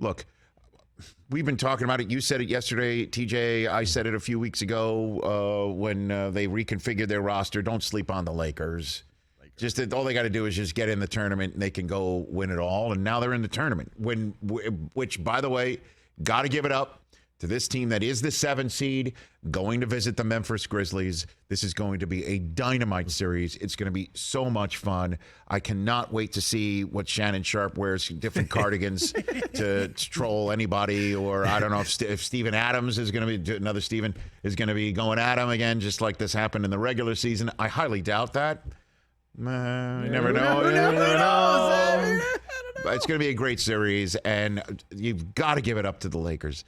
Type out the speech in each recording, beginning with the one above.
look, we've been talking about it. You said it yesterday, TJ. I said it a few weeks ago when they reconfigured their roster. Don't sleep on the Lakers. Just that all they got to do is just get in the tournament and they can go win it all. And now they're in the tournament, which, by the way, got to give it up to this team that is the 7 seed going to visit the Memphis Grizzlies. This is going to be a dynamite series. It's going to be so much fun. I cannot wait to see what Shannon Sharp wears, different cardigans to troll anybody. Or I don't know if Steven Adams is going to be, another Steven is going to be going at him again, just like this happened in the regular season. I highly doubt that. You never know. You never know. But it's going to be a great series, and you've got to give it up to the Lakers.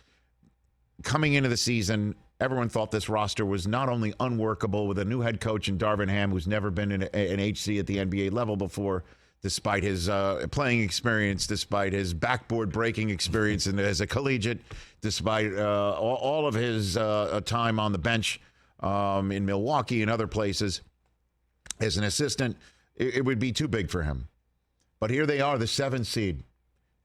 Coming into the season, everyone thought this roster was not only unworkable with a new head coach in Darvin Ham, who's never been in an HC at the NBA level before, despite his playing experience, despite his backboard breaking experience and as a collegiate, despite all of his time on the bench in Milwaukee and other places as an assistant. It would be too big for him. But here they are, the 7th seed.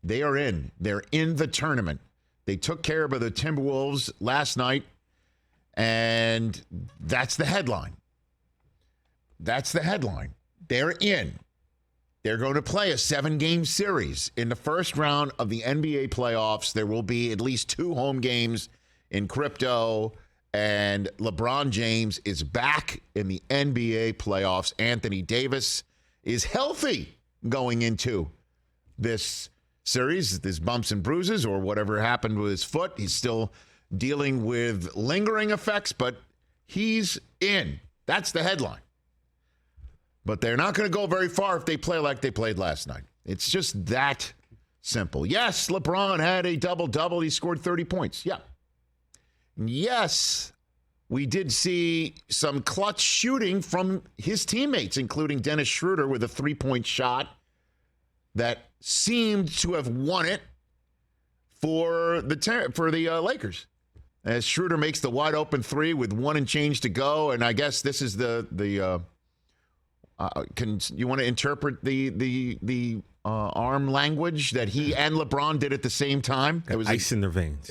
They are in. They're in the tournament. They took care of the Timberwolves last night, and that's the headline. That's the headline. They're in. They're going to play a 7-game series. In the first round of the NBA playoffs, there will be at least 2 home games in crypto, and LeBron James is back in the NBA playoffs. Anthony Davis is healthy going into this series. There's bumps and bruises or whatever happened with his foot. He's still dealing with lingering effects, but he's in. That's the headline. But they're not going to go very far if they play like they played last night. It's just that simple. Yes, LeBron had a double-double. He scored 30 points. Yeah. Yes, we did see some clutch shooting from his teammates, including Dennis Schroeder with a 3-point shot that seemed to have won it for the Lakers. As Schroeder makes the wide open 3 with 1 and change to go, and I guess this is the can you want to interpret the arm language that he and LeBron did at the same time? It was ice in their veins.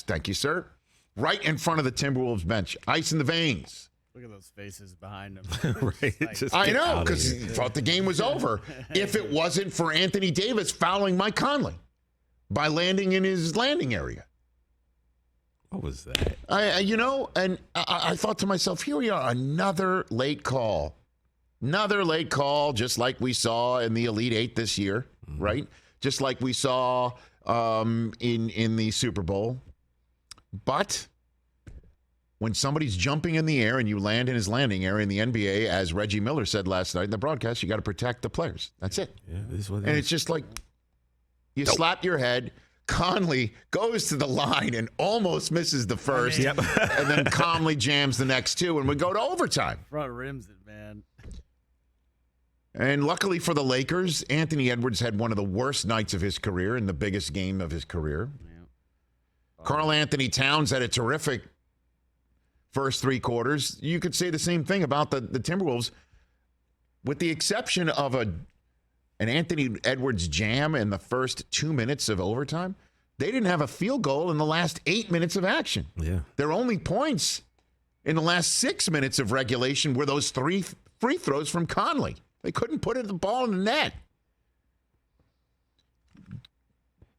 Thank you, sir. Right in front of the Timberwolves bench, ice in the veins. Look at those faces behind him. Right. Like, I know, because he thought the game was over if it wasn't for Anthony Davis fouling Mike Conley by landing in his landing area. What was that? I thought to myself, here we are, another late call. Another late call, just like we saw in the Elite Eight this year, right? Just like we saw in the Super Bowl. But when somebody's jumping in the air and you land in his landing area in the NBA, as Reggie Miller said last night in the broadcast, you got to protect the players. That's it. Yeah, this is what it and is. It's just like you slap your head. Conley goes to the line and almost misses the first, Yep. and then calmly jams the next 2, and we go to overtime. front rims it, man. And luckily for the Lakers, Anthony Edwards had one of the worst nights of his career in the biggest game of his career. Yeah. Karl Anthony Towns had a terrific first 3 quarters. You could say the same thing about the Timberwolves, with the exception of an Anthony Edwards jam in the first 2 minutes of overtime. They didn't have a field goal in the last 8 minutes of action. Yeah. Their only points in the last 6 minutes of regulation were those 3 free throws from Conley. They couldn't put the ball in the net.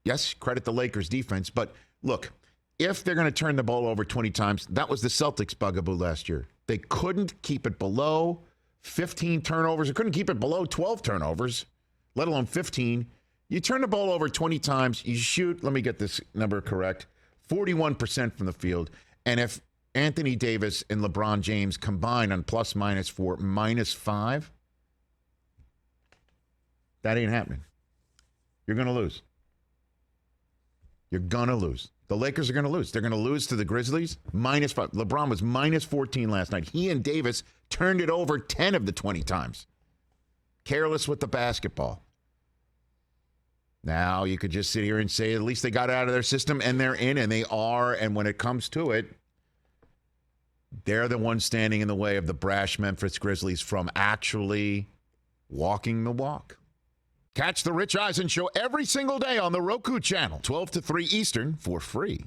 Yes, credit the Lakers defense, but look, if they're going to turn the ball over 20 times, that was the Celtics' bugaboo last year. They couldn't keep it below 15 turnovers. They couldn't keep it below 12 turnovers, let alone 15. You turn the ball over 20 times, you shoot, let me get this number correct, 41% from the field. And if Anthony Davis and LeBron James combine on plus minus for -5, that ain't happening. You're going to lose. You're going to lose. The Lakers are going to lose. They're going to lose to the Grizzlies, -5. LeBron was -14 last night. He and Davis turned it over 10 of the 20 times. Careless with the basketball. Now, you could just sit here and say, at least they got it out of their system, and they're in, and they are. And when it comes to it, they're the ones standing in the way of the brash Memphis Grizzlies from actually walking the walk. Catch the Rich Eisen Show every single day on the Roku channel, 12 to 3 Eastern, for free.